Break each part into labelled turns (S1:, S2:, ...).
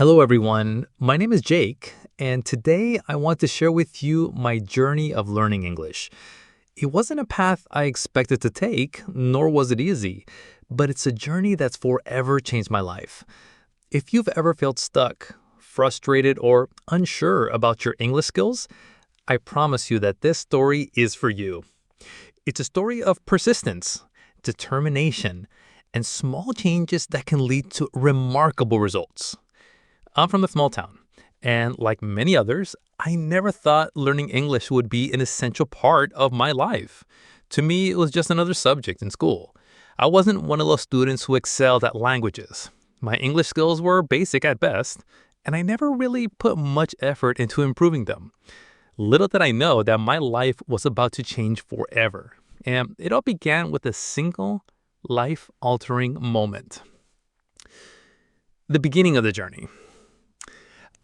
S1: Hello, everyone. My name is Jake, and today I want to share with you my journey of learning English. It wasn't a path I expected to take, nor was it easy, but it's a journey that's forever changed my life. If you've ever felt stuck, frustrated, or unsure about your English skills, I promise you that this story is for you. It's a story of persistence, determination, and small changes that can lead to remarkable results. I'm from a small town, and like many others, I never thought learning English would be an essential part of my life. To me, it was just another subject in school. I wasn't one of those students who excelled at languages. My English skills were basic at best, and I never really put much effort into improving them. Little did I know that my life was about to change forever. And it all began with a single life-altering moment. The beginning of the journey.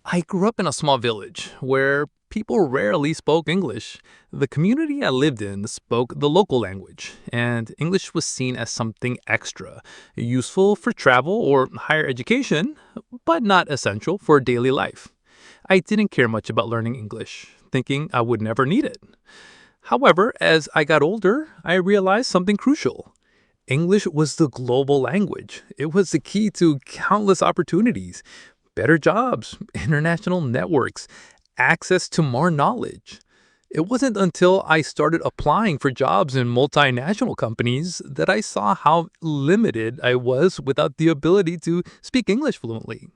S1: I grew up in a small village where people rarely spoke English. The community I lived in spoke the local language, and English was seen as something extra, useful for travel or higher education, but not essential for daily life. I didn't care much about learning English, thinking I would never need it. However, as I got older, I realized something crucial. English was the global language. It was the key to countless opportunities, better jobs, international networks, access to more knowledge. It wasn't until I started applying for jobs in multinational companies that I saw how limited I was without the ability to speak English fluently.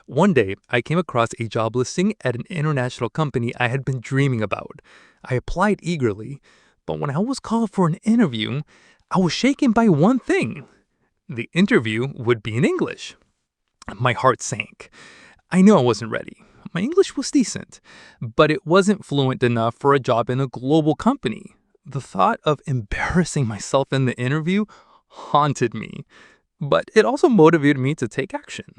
S1: One day, I came across a job listing at an international company I had been dreaming about. I applied eagerly, but when I was called for an interview, I was shaken by one thing. The interview would be in English. My heart sank. I knew I wasn't ready. My English was decent, but it wasn't fluent enough for a job in a global company. The thought of embarrassing myself in the interview haunted me, but it also motivated me to take action.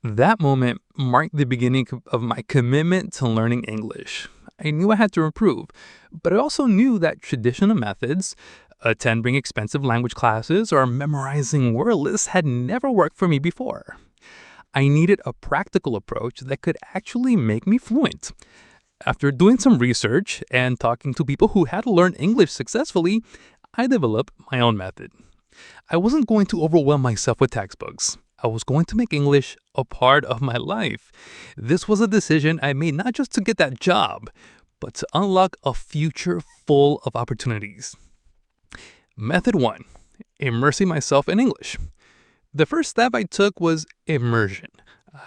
S1: That moment marked the beginning of my commitment to learning English. I knew I had to improve, but I also knew that traditional methods, attending expensive language classes or memorizing word lists had never worked for me before. I needed a practical approach that could actually make me fluent. After doing some research and talking to people who had learned English successfully, I developed my own method. I wasn't going to overwhelm myself with textbooks. I was going to make English a part of my life. This was a decision I made not just to get that job, but to unlock a future full of opportunities. Method 1. Immersing myself in English. The first step I took was immersion.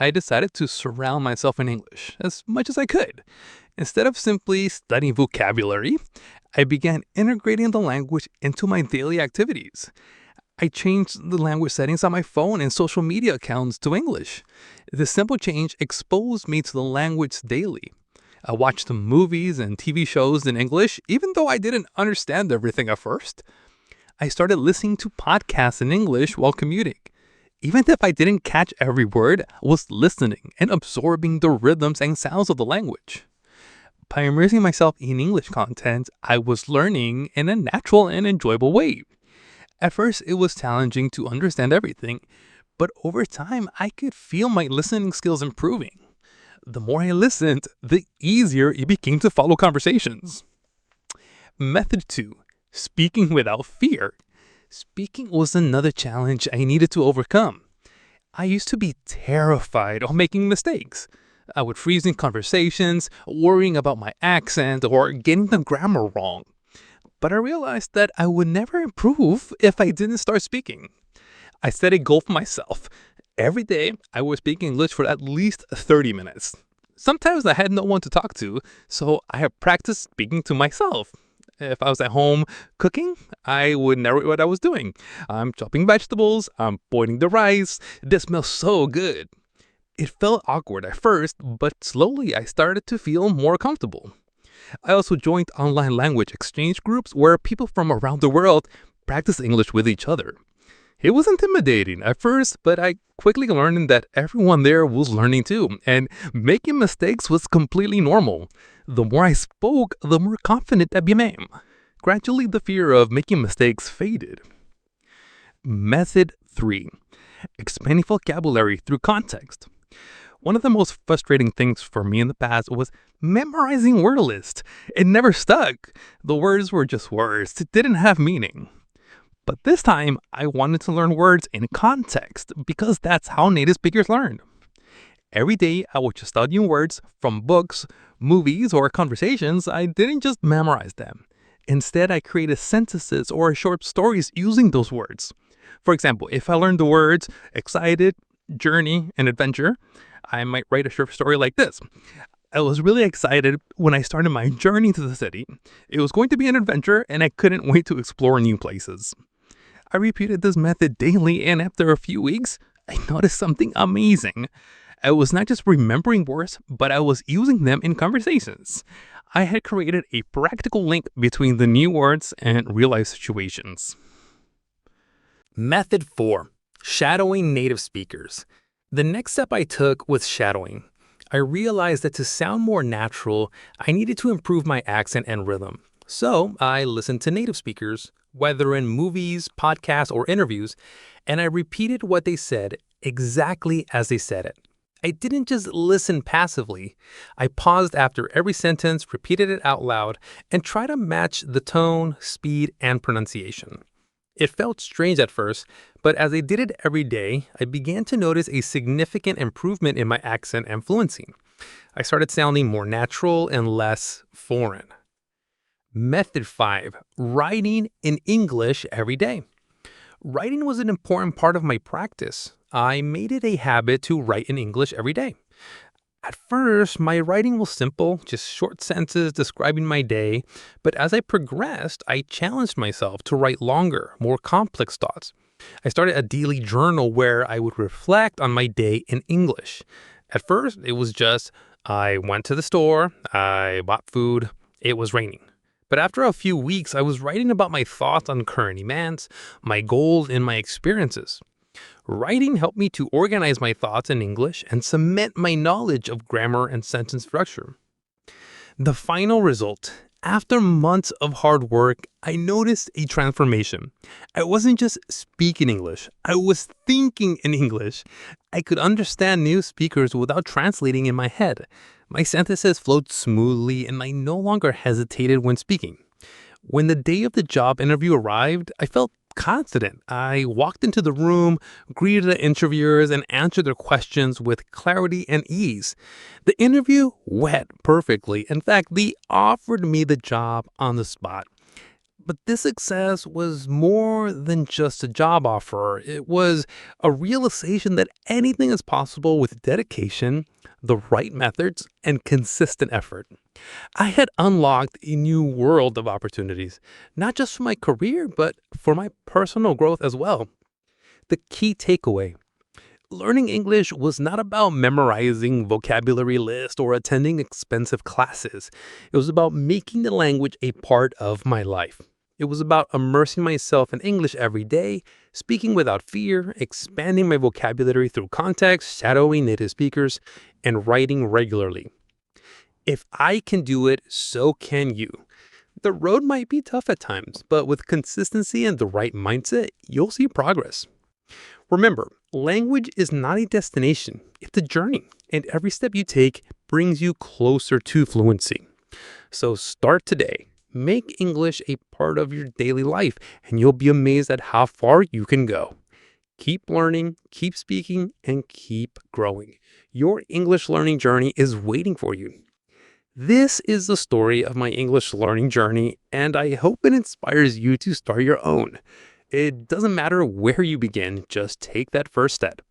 S1: I decided to surround myself in English as much as I could. Instead of simply studying vocabulary, I began integrating the language into my daily activities. I changed the language settings on my phone and social media accounts to English. This simple change exposed me to the language daily. I watched the movies and TV shows in English, even though I didn't understand everything at first. I started listening to podcasts in English while commuting. Even if I didn't catch every word, I was listening and absorbing the rhythms and sounds of the language. By immersing myself in English content, I was learning in a natural and enjoyable way. At first, it was challenging to understand everything, but over time, I could feel my listening skills improving. The more I listened, the easier it became to follow conversations. Method 2. Speaking without fear. Speaking was another challenge I needed to overcome. I used to be terrified of making mistakes. I would freeze in conversations, worrying about my accent or getting the grammar wrong. But I realized that I would never improve if I didn't start speaking. I set a goal for myself. Every day, I would speak English for at least 30 minutes. Sometimes I had no one to talk to, so I have practiced speaking to myself. If I was at home cooking, I would narrate what I was doing. I'm chopping vegetables, I'm boiling the rice. This smells so good. It felt awkward at first, but slowly I started to feel more comfortable. I also joined online language exchange groups where people from around the world practice English with each other. It was intimidating at first, but I quickly learned that everyone there was learning too, and making mistakes was completely normal. The more I spoke, the more confident I became. Gradually, the fear of making mistakes faded. Method 3.
S2: expanding vocabulary through context. One of the most frustrating things for me in the past was memorizing word lists. It never stuck. The words were just words, it didn't have meaning. But this time, I wanted to learn words in context because that's how native speakers learn. Every day, I was just studying words from books, movies, or conversations. I didn't just memorize them. Instead, I created sentences or short stories using those words. For example, if I learned the words excited, journey, and adventure, I might write a short story like this. I was really excited when I started my journey to the city. It was going to be an adventure, and I couldn't wait to explore new places. I repeated this method daily, and after a few weeks, I noticed something amazing. I was not just remembering words, but I was using them in conversations. I had created a practical link between the new words and real-life situations.
S1: Method 4. Shadowing native speakers. The next step I took was shadowing. I realized that to sound more natural, I needed to improve my accent and rhythm. So I listened to native speakers, whether in movies, podcasts, or interviews, and I repeated what they said exactly as they said it. I didn't just listen passively. I paused after every sentence, repeated it out loud, and tried to match the tone, speed, and pronunciation. It felt strange at first, but as I did it every day, I began to notice a significant improvement in my accent and fluency. I started sounding more natural and less foreign. Method 5. Writing in English every day. Writing was an important part of my practice. I made it a habit to write in English every day. At first, my writing was simple, just short sentences describing my day, but as I progressed, I challenged myself to write longer, more complex thoughts. I started a daily journal where I would reflect on my day in English. At first, it was just, I went to the store, I bought food, it was raining. But after a few weeks, I was writing about my thoughts on current events, my goals, and my experiences. Writing helped me to organize my thoughts in English and cement my knowledge of grammar and sentence structure. The final result, after months of hard work, I noticed a transformation. I wasn't just speaking English, I was thinking in English. I could understand new speakers without translating in my head. My sentences flowed smoothly and I no longer hesitated when speaking. When the day of the job interview arrived, I felt confident. I walked into the room, greeted the interviewers, and answered their questions with clarity and ease. The interview went perfectly. In fact, they offered me the job on the spot. But this success was more than just a job offer. It was a realization that anything is possible with dedication, the right methods, and consistent effort. I had unlocked a new world of opportunities, not just for my career, but for my personal growth as well. The key takeaway: learning English was not about memorizing vocabulary lists or attending expensive classes. It was about making the language a part of my life. It was about immersing myself in English every day, speaking without fear, expanding my vocabulary through context, shadowing native speakers, and writing regularly. If I can do it, so can you. The road might be tough at times, but with consistency and the right mindset, you'll see progress. Remember, language is not a destination, it's a journey, and every step you take brings you closer to fluency. So start today. Make English a part of your daily life, and you'll be amazed at how far you can go. Keep learning, keep speaking, and keep growing. Your English learning journey is waiting for you. This is the story of my English learning journey, and I hope it inspires you to start your own. It doesn't matter where you begin, just take that first step.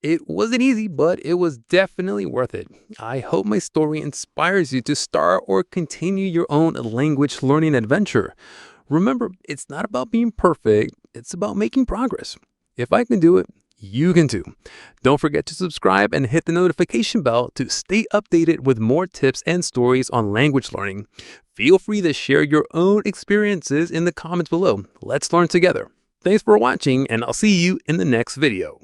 S1: It wasn't easy, but it was definitely worth it. I hope my story inspires you to start or continue your own language learning adventure. Remember, it's not about being perfect, it's about making progress. If I can do it, you can too. Don't forget to subscribe and hit the notification bell to stay updated with more tips and stories on language learning. Feel free to share your own experiences in the comments below. Let's learn together. Thanks for watching, and I'll see you in the next video.